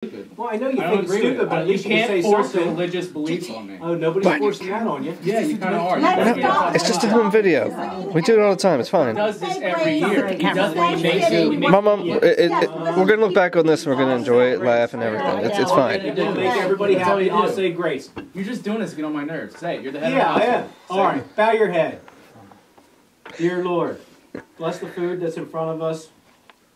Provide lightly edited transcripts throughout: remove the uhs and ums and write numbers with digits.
Well, I know you I think don't it's agree with stupid, it. but at You least you can can't say force something. a religious belief on me. Oh, nobody's forcing that on you. Yeah, you kind of are. No, it's just a home video. We do it all the time. It's He fine. does this every year. He does what he makes do. Mom, we're gonna look back on this and we're gonna enjoy it, laugh, and everything. It's fine. We'll make everybody That's all happy. you I'll do. say grace. You're just doing this to get on my nerves. Say it. You're the head Yeah, of the I am. household. All right, bow your head. Dear Lord, bless the food that's in front of us.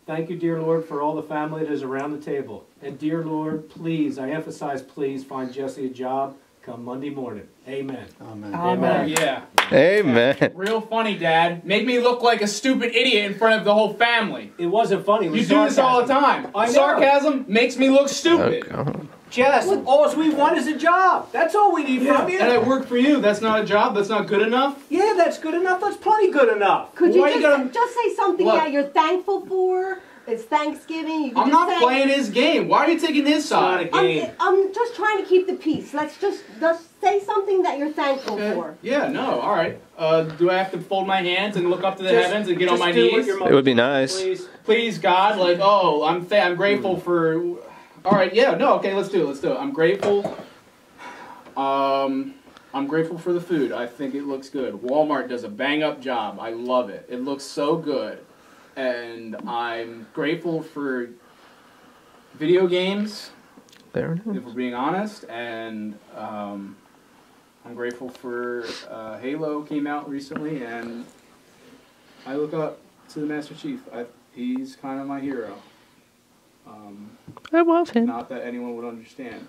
Thank you, dear Lord, for all the family that is around the table. And dear Lord, please, I emphasize please, find Jesse a job come Monday morning. Amen. Amen. Amen. Yeah. Amen. Real funny, Dad. Make me look like a stupid idiot in front of the whole family. It wasn't funny. It was You do this all the sarcasm. time. I know. Sarcasm makes me look stupid. Okay. Jess, all we want is a job. That's all we need from you. And I work for you. That's not a job. That's not good enough. Yeah, that's good enough. That's plenty good enough. Could Why you you just, gotta- just say something What? that you're thankful for? It's Thanksgiving. You can I'm just not say, playing his game. Why are you taking his side? not a game. I'm just trying to keep the peace. Let's just say something that you're thankful Okay. for. Yeah, no, all right. Do I have to fold my hands and look up to the Just- heavens and get on just my do what knees? your It would be nice. Please. Please, God, like, oh, I'm grateful for. All right, yeah, no, okay, let's do it. Let's do it. I'm grateful. I'm grateful for the food. I think it looks good. Walmart does a bang-up job. I love it. It looks so good. And I'm grateful for video games, There it if is. we're being honest. And I'm grateful for Halo came out recently, and I look up to the Master Chief. He's kind of my hero. I love him. Not that anyone would understand.